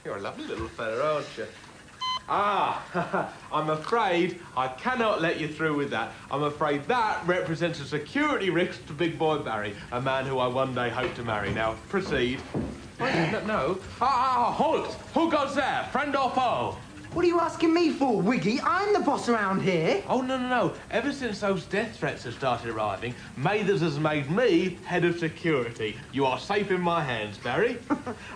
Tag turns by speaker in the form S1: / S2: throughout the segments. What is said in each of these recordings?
S1: You're a lovely little fella, aren't you? Ah, I'm afraid I cannot let you through with that. I'm afraid that represents a security risk to Big Boy Barry, a man who I one day hope to marry. Now, proceed. No. Halt! Who goes there? Friend or foe?
S2: What are you asking me for, Wiggy? I'm the boss around here.
S1: Oh, no. Ever since those death threats have started arriving, Mathers has made me head of security. You are safe in my hands, Barry.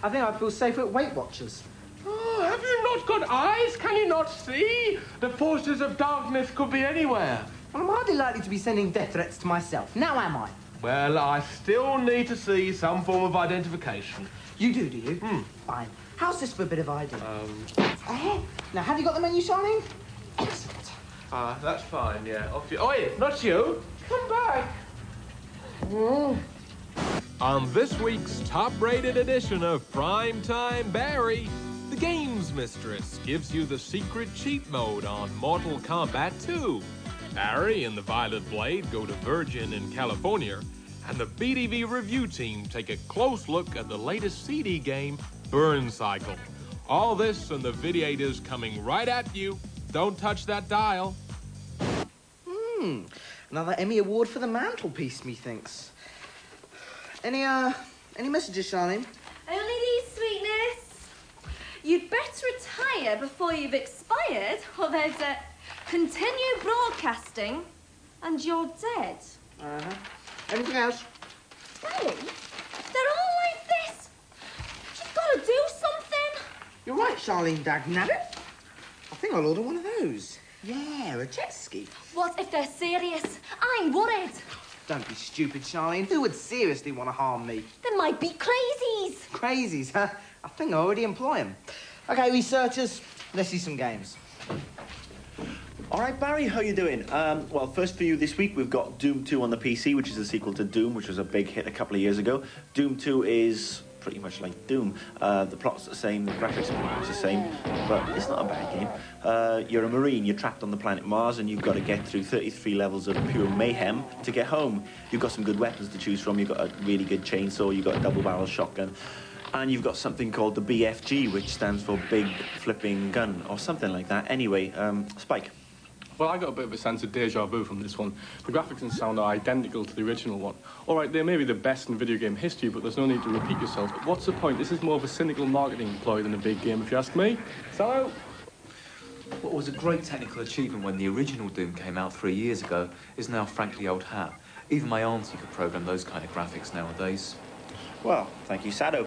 S2: I think I feel safer at Weight Watchers.
S1: Oh, have you not got eyes? Can you not see? The forces of darkness could be anywhere.
S2: Well, I'm hardly likely to be sending death threats to myself. Now am I?
S1: Well, I still need to see some form of identification.
S2: You do you? Fine. How's this for a bit of ID? Now, have you got the menu, Charlene? Excellent.
S1: That's fine, yeah. Off you... Oi, not you. Come back.
S3: On this week's top-rated edition of Primetime Barry, the Games Mistress gives you the secret cheat mode on Mortal Kombat 2. Barry and the Violet Blade go to Virgin in California, and the BTV review team take a close look at the latest CD game, Burn Cycle. All this and the Videators coming right at you. Don't touch that dial.
S2: Another Emmy Award for the mantelpiece, methinks. Any messages, Charlene?
S4: Only these, sweetness. You'd better retire before you've expired, or there's a continue broadcasting, and you're dead.
S2: Anything else?
S4: Barry, they're all like this. You've got to do something.
S2: You're right, Charlene Dagnabbit. I think I'll order one of those. Yeah, a jet ski.
S4: What if they're serious? I'm worried.
S2: Don't be stupid, Charlene. Who would seriously want to harm me?
S4: There might be crazies.
S2: Crazies, huh? I think I already employ them. OK, researchers, let's see some games.
S5: All right, Barry, how you doing? Well, first for you this week, we've got Doom 2 on the PC, which is a sequel to Doom, which was a big hit a couple of years ago. Doom 2 is pretty much like Doom. The plot's the same, the graphics are pretty much the same, but it's not a bad game. You're a Marine, you're trapped on the planet Mars, and you've got to get through 33 levels of pure mayhem to get home. You've got some good weapons to choose from. You've got a really good chainsaw, you've got a double-barrel shotgun, and you've got something called the BFG, which stands for Big Flipping Gun, or something like that. Anyway, Spike.
S6: Well, I got a bit of a sense of deja vu from this one. The graphics and sound are identical to the original one. All right, they may be the best in video game history, but there's no need to repeat yourself. But what's the point? This is more of a cynical marketing ploy than a big game, if you ask me. So,
S7: What was a great technical achievement when the original Doom came out 3 years ago is now frankly old hat. Even my auntie could program those kind of graphics nowadays.
S5: Well, thank you, Sado.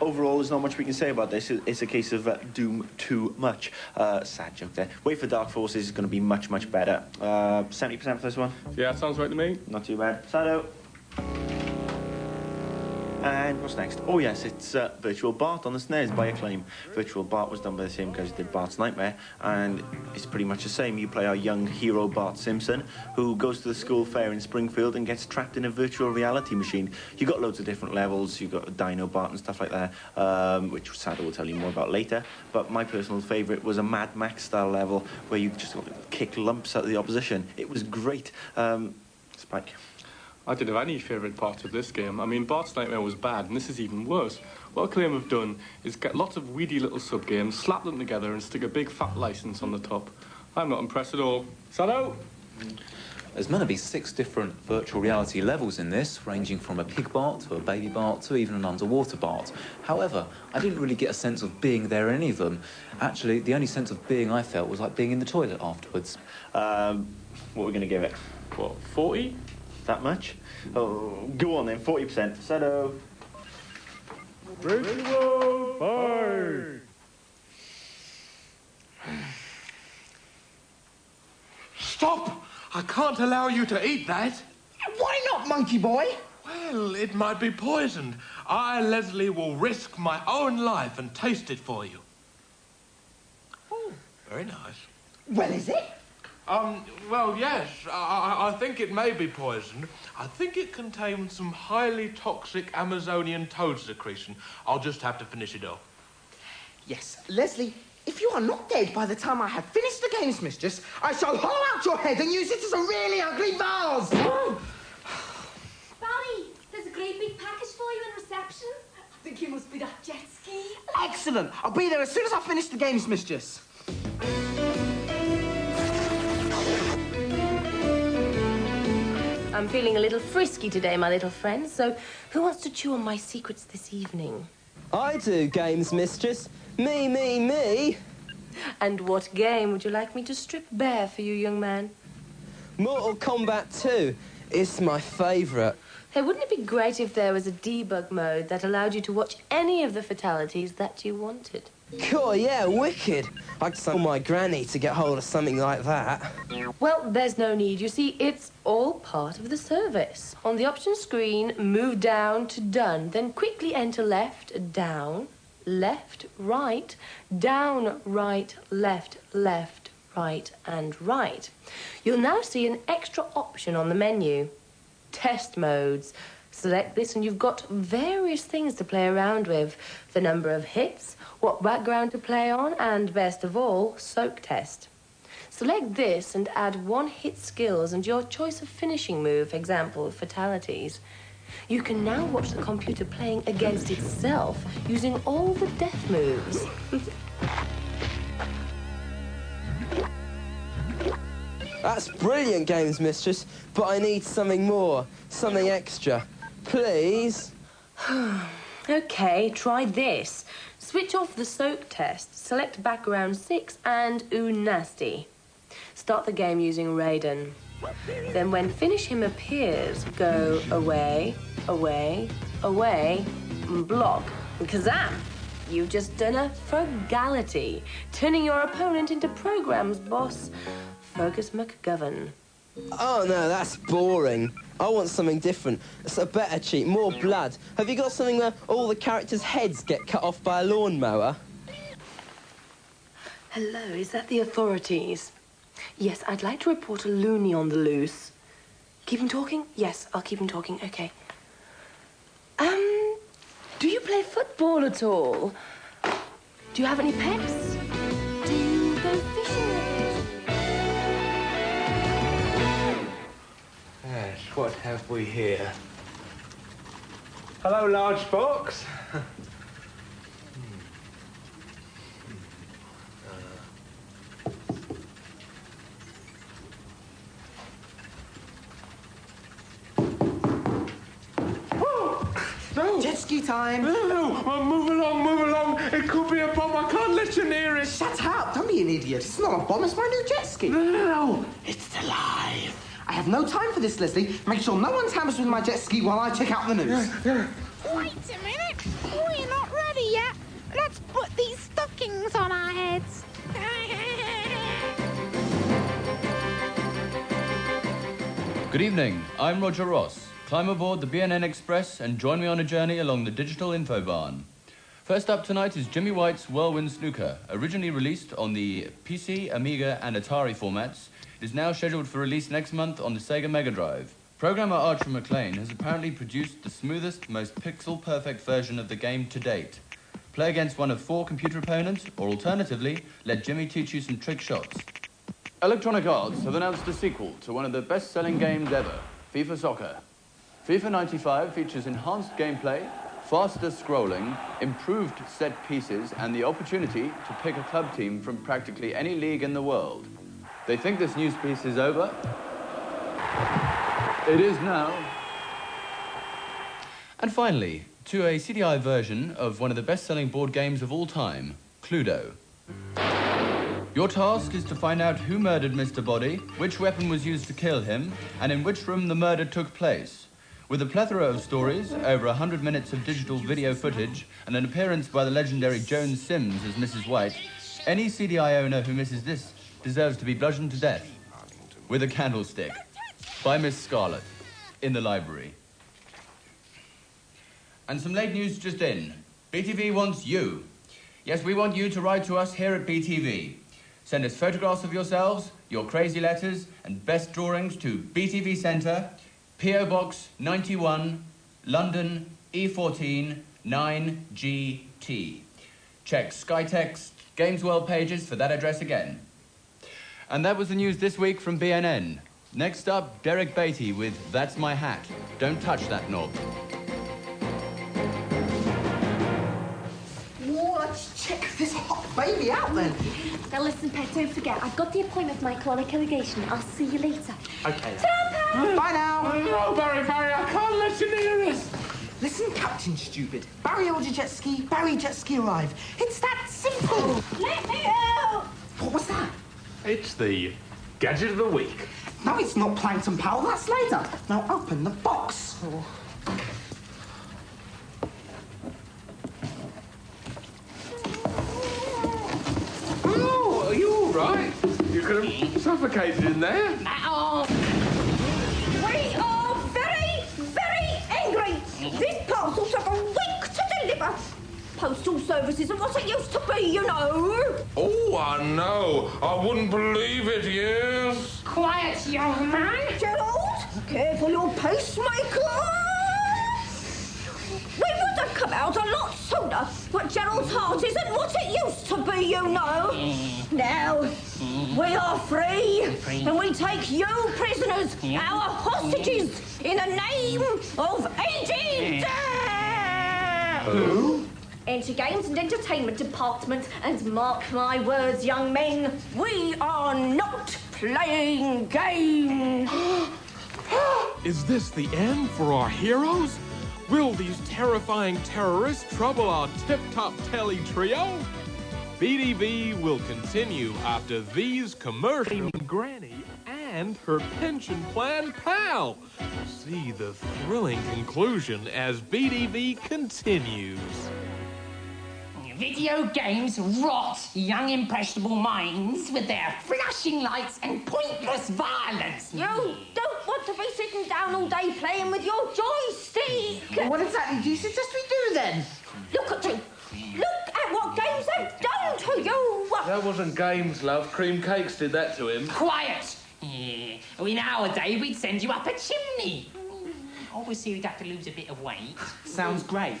S5: Overall, there's not much we can say about this. It's a case of Doom too much. Sad joke there. Wait for Dark Forces is going to be much, much better. 70% for this one?
S6: yeah, sounds right to me.
S5: Not too bad. Sado. And what's next? Oh, yes, it's Virtual Bart on the SNES by Acclaim. Virtual Bart was done by the same guys who did Bart's Nightmare, and it's pretty much the same. You play our young hero, Bart Simpson, who goes to the school fair in Springfield and gets trapped in a virtual reality machine. You've got loads of different levels. You've got Dino Bart and stuff like that, which Sado will tell you more about later. But my personal favourite was a Mad Max-style level where you just kick lumps out of the opposition. It was great. Spike.
S6: I didn't have any favourite parts of this game. I mean, Bart's Nightmare was bad, and this is even worse. What Acclaim have done is get lots of weedy little sub-games, slap them together, and stick a big fat licence on the top. I'm not impressed at all. Sado?
S7: There's meant to be 6 different virtual reality levels in this, ranging from a pig Bart to a baby Bart to even an underwater Bart. However, I didn't really get a sense of being there in any of them. Actually, the only sense of being I felt was like being in the toilet afterwards.
S5: What are we going to give it?
S6: What, 40?
S5: That much? Oh, go on then, 40%. Sado.
S6: Virtual Bart!
S1: Stop! I can't allow you to eat that.
S2: Why not, monkey boy?
S1: Well, it might be poisoned. I, Leslie, will risk my own life and taste it for you. Oh, very nice.
S2: Well, is it?
S1: Well, yes. I think it may be poisoned. I think it contains some highly toxic Amazonian toad secretion. I'll just have to finish it off.
S2: Yes, Leslie, if you are not dead by the time I have finished the games, mistress, I shall hollow out your head and use it as a really ugly vase.
S4: Barry, there's a great big package for you in reception.
S8: think it must be that jet ski.
S2: Excellent. I'll be there as soon as I finish the games, mistress.
S9: I'm feeling a little frisky today, my little friend, so who wants to chew on my secrets this evening?
S10: I do, games mistress. Me.
S9: And what game would you like me to strip bare for you, young man?
S10: Mortal Kombat 2. It's my favourite.
S9: Hey, wouldn't it be great if there was a debug mode that allowed you to watch any of the fatalities that you wanted?
S10: Cool, yeah, wicked. I'd tell my granny to get hold of something like that.
S9: Well, there's no need. You see, it's all part of the service. On the options screen, move down to done, then quickly enter left, down, left, right, down, right, left, left, right, and right. You'll now see an extra option on the menu. Test modes. Select this and you've got various things to play around with. The number of hits, what background to play on, and best of all, soak test. Select this and add one-hit skills and your choice of finishing move, for example, fatalities. You can now watch the computer playing against itself using all the death moves.
S10: That's brilliant, games mistress, but I need something more, something extra. Please?
S9: OK, try this. Switch off the soak test, select background 6 and ooh nasty. Start the game using Raiden. Then when finish him appears, go away, away, away, and block. And kazam! You've just done a frugality, turning your opponent into programs boss Fergus McGovern.
S10: Oh, no, that's boring. I want something different. It's a better cheat, more blood. Have you got something where all the characters' heads get cut off by a lawnmower?
S9: Hello, is that the authorities? Yes, I'd like to report a loony on the loose. Keep him talking? Yes, I'll keep him talking. OK. Do you play football at all? Do you have any pets? Do you go fishing?
S1: Yes, what have we here? Hello, large box.
S2: No! Jet ski time!
S1: No, move along. It could be a bomb. I can't let you near it.
S2: Shut up! Don't be an idiot. It's not a bomb, it's my new jet ski.
S1: No.
S2: It's alive. I have no time for this, Leslie. Make sure no one tampers with my jet ski while I check out the news.
S11: Wait a minute. We're not ready yet. Let's put these stockings on our heads.
S12: Good evening. I'm Roger Ross. Climb aboard the BNN Express and join me on a journey along the digital infobahn. First up tonight is Jimmy White's Whirlwind Snooker. Originally released on the PC, Amiga and Atari formats, it is now scheduled for release next month on the Sega Mega Drive. Programmer Archer McLean has apparently produced the smoothest, most pixel-perfect version of the game to date. Play against one of 4 computer opponents, or alternatively, let Jimmy teach you some trick shots. Electronic Arts have announced a sequel to one of the best-selling games ever, FIFA Soccer. FIFA 95 features enhanced gameplay, faster scrolling, improved set pieces, and the opportunity to pick a club team from practically any league in the world. They think this news piece is over. It is now. And finally, to a CDI version of one of the best-selling board games of all time, Cluedo. Your task is to find out who murdered Mr. Body, which weapon was used to kill him, and in which room the murder took place. With a plethora of stories, over 100 minutes of digital video footage, and an appearance by the legendary Joan Sims as Mrs. White, any CDI owner who misses this deserves to be bludgeoned to death with a candlestick by Miss Scarlet in the library. And some late news just in. BTV wants you. Yes, we want you to write to us here at BTV. Send us photographs of yourselves, your crazy letters, and best drawings to BTV Centre, P.O. Box 91, London, E14, 9GT. Check Skytext Games World pages for that address again. And that was the news this week from BNN. Next up, Derek Beatty with That's My Hat. Don't touch that knob.
S2: this hot baby out then.
S4: Now listen, Pet, don't forget, I've got the appointment with my colonic irrigation. I'll see you later.
S2: Okay.
S4: Ta-ra,
S2: Bye now.
S1: Oh, Barry, I can't let you near us.
S2: Listen, Captain Stupid. Barry ordered jet ski, Barry jet ski arrive. It's that simple.
S4: Let me out!
S2: What was that?
S1: It's the Gadget of the Week.
S2: No, it's not Plankton Pal. That's later. Now open the box.
S1: Oh, are you all right? You could have suffocated in there.
S11: We are very, very angry. This parcel took a week to deliver. Postal service isn't what it used to be, you know.
S1: Oh, I know. I wouldn't believe it, yes.
S11: Quiet, young man. Gerald, careful your pacemaker. We would have come out a lot sooner, but Gerald's heart isn't what it used to be, you know. Now, we are free, and we take you prisoners, our hostages, in the name of Agent...
S1: Who?
S4: Enter Games and Entertainment Department, and mark my words, young men, we are not playing games.
S3: Is this the end for our heroes? Will these terrifying terrorists trouble our tip-top telly trio? BTV will continue after these commercials. Granny and her pension plan pal. See the thrilling conclusion as BTV continues.
S13: Video games rot young impressionable minds with their flashing lights and pointless violence.
S11: You don't want to be sitting down all day playing with your joystick.
S2: What exactly do you suggest we do then?
S11: Look at you. Look at what games have done to you.
S1: That wasn't games, love. Cream cakes did that to him.
S13: Quiet! Yeah. In our day, we'd send you up a chimney. Obviously, you'd have to lose a bit of weight.
S2: Sounds great.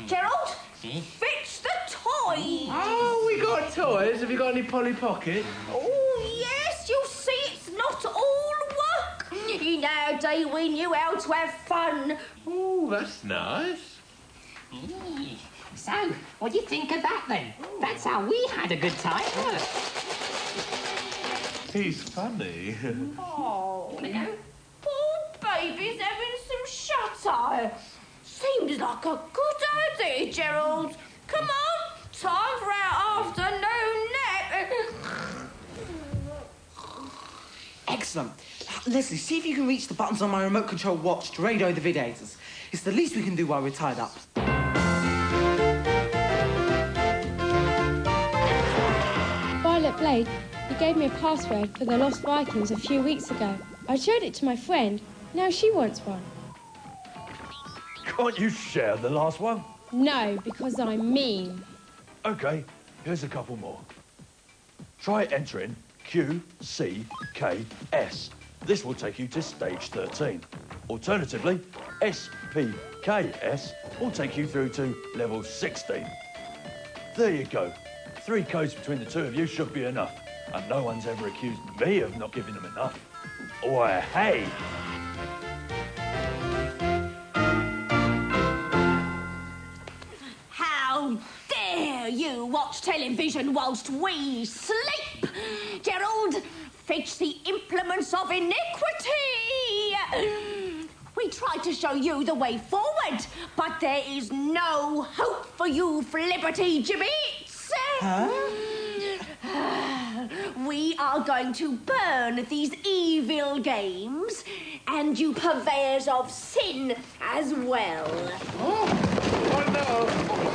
S11: Gerald, fix the toy.
S1: Oh, we got toys. Have you got any Polly Pocket?
S11: Oh, yes, you see, it's not all work. In our day, we knew how to have fun.
S1: Oh, that's nice.
S13: So, what do you think of that, then? That's how we had a good time.
S1: He's funny.
S11: Oh, poor baby's having some shut-eye. Seems like a good idea, Gerald. Come on, time for our afternoon nap.
S2: Excellent. Leslie, see if you can reach the buttons on my remote control watch to radio the videators. It's the least we can do while we're tied up.
S14: Violet Blade, you gave me a password for the Lost Vikings a few weeks ago. I showed it to my friend. Now she wants one.
S15: Can't you share the last one?
S14: No, because I'm mean.
S15: OK, here's a couple more. Try entering QCKS. This will take you to stage 13. Alternatively, SPKS will take you through to level 16. There you go. 3 codes between the two of you should be enough. And no one's ever accused me of not giving them enough. Oi, hey!
S11: How dare you watch television whilst we sleep? Gerald, fetch the implements of iniquity. We tried to show you the way forward, but there is no hope for you flibberty gibbets.
S2: Huh?
S11: We are going to burn these evil games, and you purveyors of sin as well.
S1: Oh, no.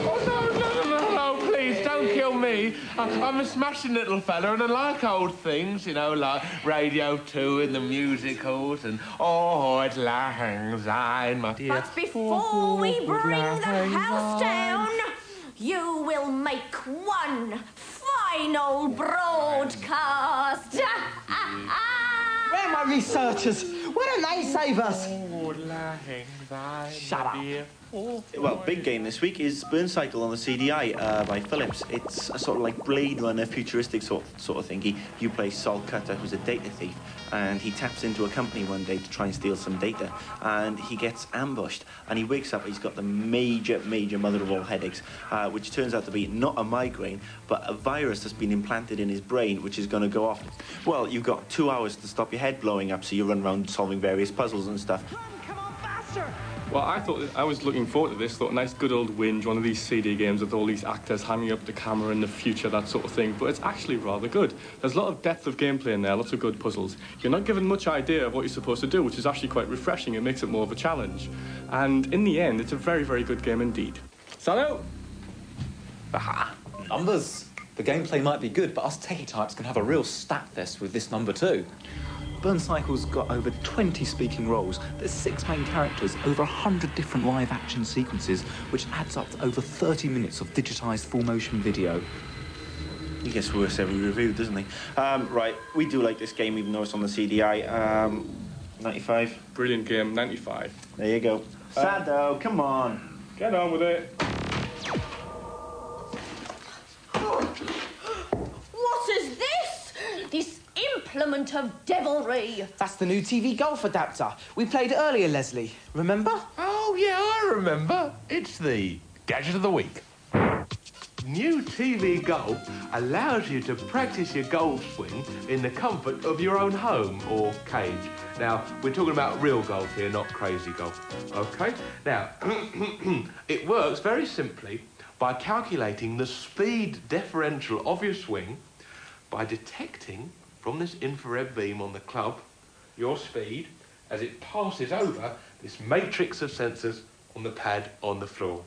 S1: Oh, no, please, don't kill me. I'm a smashing little fella, and I like old things, you know, like Radio 2 and the musicals, and Auld Lang Syne, my dear.
S11: But before we bring the house down, you will make one final broadcast.
S2: Where are my researchers? Why don't they save us?
S1: Auld Lang Syne,
S2: Shut up.
S1: dear.
S5: Well, big game this week is Burn Cycle on the CDI by Philips. It's a sort of like Blade Runner, futuristic sort of thingy. You play Sol Cutter, who's a data thief, and he taps into a company one day to try and steal some data, and he gets ambushed, and he wakes up, he's got the major mother of all headaches, which turns out to be not a migraine, but a virus that's been implanted in his brain, which is going to go off. Well, you've got 2 hours to stop your head blowing up, so you run around solving various puzzles and stuff.
S2: Come on, faster!
S6: Well, I was looking forward to this. Thought a nice good old whinge, one of these CD games with all these actors hanging up the camera in the future, that sort of thing. But it's actually rather good. There's a lot of depth of gameplay in there, lots of good puzzles. You're not given much idea of what you're supposed to do, which is actually quite refreshing. It makes it more of a challenge. And in the end, it's a very good game indeed. Salut!
S7: Aha! Numbers. The gameplay might be good, but us techie types can have a real stat fest with this number too. Burn Cycle's got over 20 speaking roles. There's 6 main characters, over 100 different live action sequences, which adds up to over 30 minutes of digitised full motion video.
S5: He gets worse every review, doesn't he? Right, we do like this game, even though it's on the CDI. 95.
S6: Brilliant game, 95.
S5: There you go. Sado, come on.
S6: Get on with it.
S11: What is this? This implement of devilry.
S2: That's the new TV golf adapter. We played earlier, Leslie. Remember?
S1: Oh, yeah, I remember. It's the Gadget of the Week. New TV Golf allows you to practice your golf swing in the comfort of your own home or cage. Now, we're talking about real golf here, not crazy golf. OK? Now, it works very simply by calculating the speed differential of your swing by detecting from this infrared beam on the club your speed as it passes over this matrix of sensors on the pad on the floor.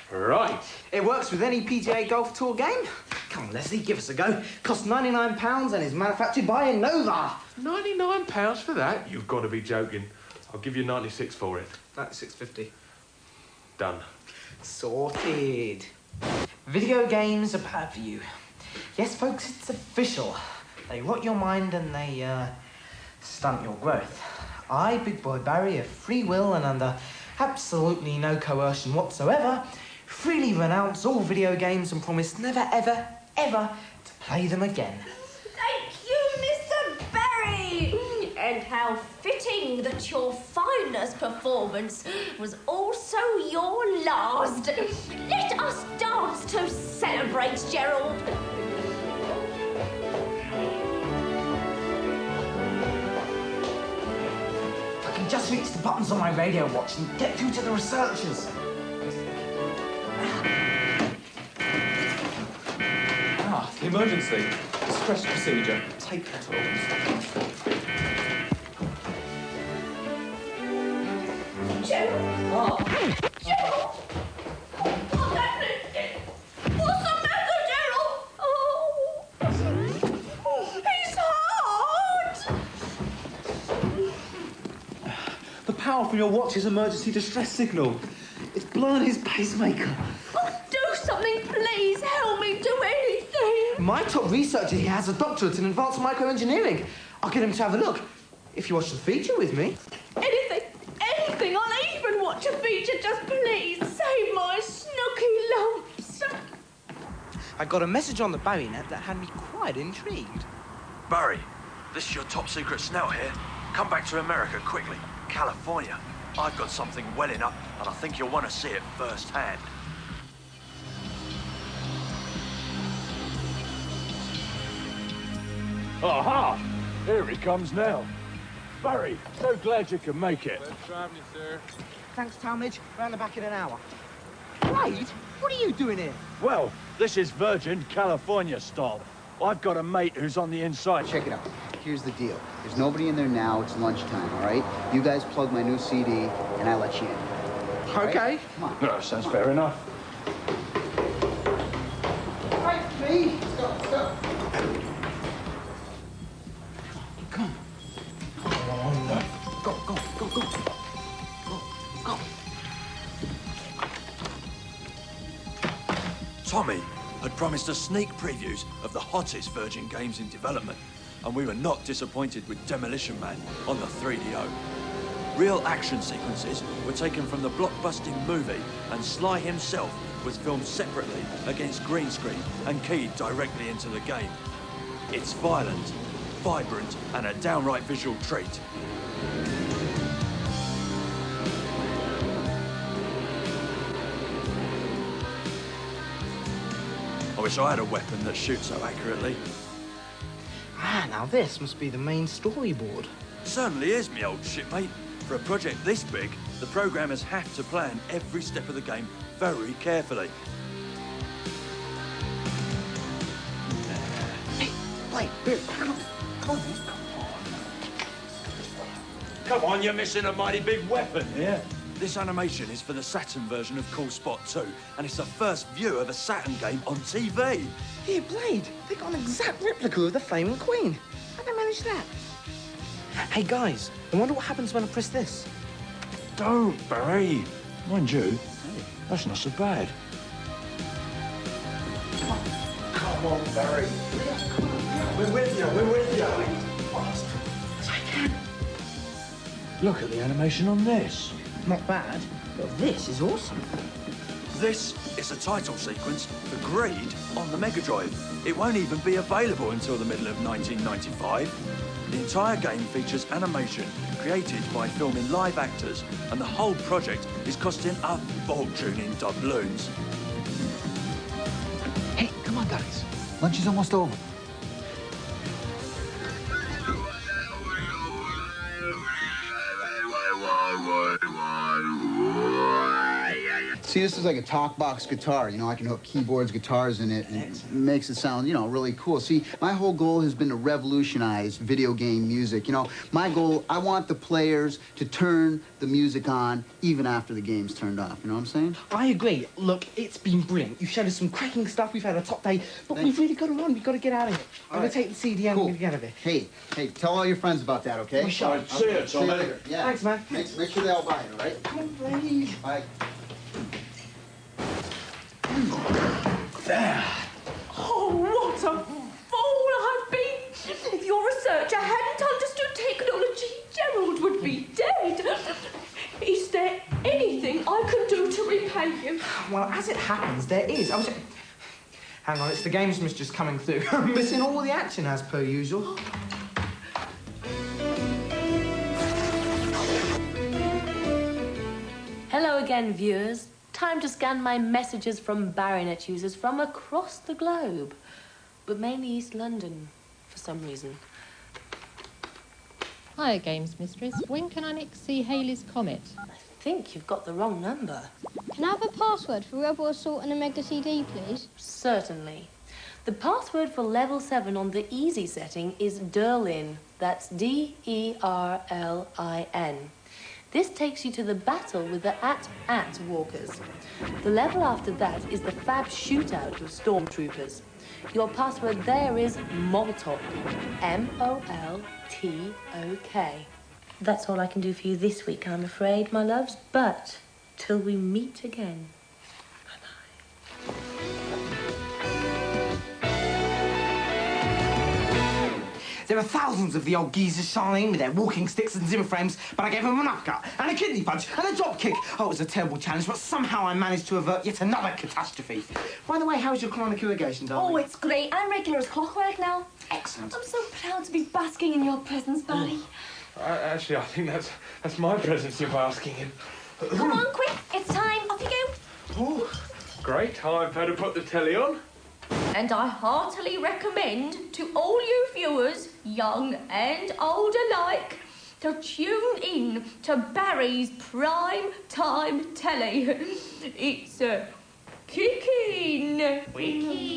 S1: Right.
S2: It works with any PGA Golf Tour game. Come on, Leslie, give us a go. Costs £99 and is manufactured by Innova.
S1: £99 for that? You've got to be joking. I'll give you 96 for it.
S2: That's £6.50.
S1: Done.
S2: Sorted. Video games are bad for you. Yes, folks, it's official. They rot your mind and they, stunt your growth. I, Big Boy Barry, of free will and under absolutely no coercion whatsoever, freely renounce all video games and promise never, ever, ever to play them again.
S11: Thank you, Mr. Barry. And how fitting that your finest performance was also your last. Let us dance to celebrate, Gerald.
S2: If I can just reach the buttons on my radio watch and get through to the researchers.
S7: Ah, the emergency. Stress procedure. Take control.
S11: Gerald! Oh. Gerald! What's happening? What's the matter, Gerald? Oh! He's hurt!
S7: The power from your watch's emergency distress signal. It's blown his pacemaker.
S11: Oh, do something, please. Help me do anything.
S2: My top researcher here has a doctorate in advanced microengineering. I'll get him to have a look. If you watch the feature with me.
S11: Anything. I'll even watch a feature. Just please save my snooky lumps.
S2: I got a message on the Barry net that had me quite intrigued.
S15: Barry, this is your top secret snout here. Come back to America quickly. California. I've got something welling up, and I think you'll want to see it firsthand. Aha! Here he comes now. Barry, so glad you could make it.
S1: Let's drive you, sir.
S2: Thanks, Talmadge. Round the back in an hour. Wade, what are you doing here?
S15: Well, this is Virgin California style. I've got a mate who's on the inside.
S16: Check it out. Here's the deal. There's nobody in there now. It's lunchtime, all right? You guys plug my new CD, and I let you in.
S2: Okay.
S16: Right? Come on.
S15: No, sounds fair enough.
S2: Right, me. Let's go. Come on. Go.
S15: Tommy had promised us sneak previews of the hottest Virgin games in development, and we were not disappointed with Demolition Man on the 3DO. Real action sequences were taken from the blockbusting movie, and Sly himself was filmed separately against green screen and keyed directly into the game. It's violent, vibrant, and a downright visual treat. I wish I had a weapon that shoots so accurately.
S2: Ah, now this must be the main storyboard.
S15: Certainly is, me old shipmate. For a project this big, the programmers have to plan every step of the game very carefully.
S2: Hey, wait, come on.
S15: Come on, you're missing a mighty big weapon here. This animation is for the Saturn version of Cool Spot 2, and it's the first view of a Saturn game on TV.
S2: Here, Blade, they got an exact replica of the Flaming Queen. How'd they manage that? Hey, guys, I wonder what happens when I press this.
S15: Don't, Barry. Mind you, that's not so bad.
S2: Come on, Barry.
S15: We're with you.
S2: As I can.
S15: Look at the animation on this.
S2: Not bad, but this is awesome.
S15: This is a title sequence for Greed on the Mega Drive. It won't even be available until the middle of 1995. The entire game features animation created by filming live actors, and the whole project is costing a fortune in doubloons.
S17: Hey, come on, guys. Lunch is almost over.
S16: See, this is like a talk box guitar. You know, I can hook keyboards, guitars in it, and it makes it sound, you know, really cool. See, my whole goal has been to revolutionize video game music. You know, my goal, I want the players to turn the music on even after the game's turned off. You know what I'm saying?
S2: I agree. Look, it's been brilliant. You've showed us some cracking stuff. We've had a top day, but we've really got to run. We've got to get out of here. I'm going to take the CD and we're going to get out of here.
S16: Hey, tell all your friends about that, okay?
S2: We shall.
S16: Okay.
S15: See you, Tommy.
S16: later. Yeah.
S2: Thanks, man.
S16: Make sure they all buy it, all right?
S2: Come on, Blade.
S16: Bye.
S15: There.
S11: Oh, what a fool I've been! If your researcher hadn't understood technology, Gerald would be dead. Is there anything I can do to repay you?
S2: Well, as it happens, there is. Hang on, it's the games mistress coming through. Missing all the action as per usual.
S9: Hello again, viewers. Time to scan my messages from Baronet users from across the globe, but mainly East London, for some reason.
S18: Hiya, Games Mistress. When can I next see Halley's Comet?
S9: I think you've got the wrong number.
S14: Can I have a password for Rebel Assault and a Mega CD, please?
S9: Certainly. The password for level 7 on the easy setting is Derlin. That's D-E-R-L-I-N. This takes you to the battle with the at walkers. The level after that is the fab shootout with stormtroopers. Your password there is Moltok. M-O-L-T-O-K. That's all I can do for you this week, I'm afraid, my loves. But till we meet again.
S2: There are thousands of the old geezers shining with their walking sticks and Zimmer frames, but I gave them an uppercut and a kidney punch and a drop kick. Oh, it was a terrible challenge, but somehow I managed to avert yet another catastrophe. By the way, how's your chronic irrigation, darling?
S4: Oh, it's great. I'm regular as clockwork now.
S2: Excellent.
S4: I'm so proud to be basking in your presence, Barry.
S1: Actually, I think that's my presence you're basking in.
S4: Come on, quick. It's time. Off you go.
S1: Oh, great. I've had to put the telly on.
S11: And I heartily recommend to all you viewers, young and old alike, to tune in to Barry's prime time telly. It's kicking.
S9: Wiki.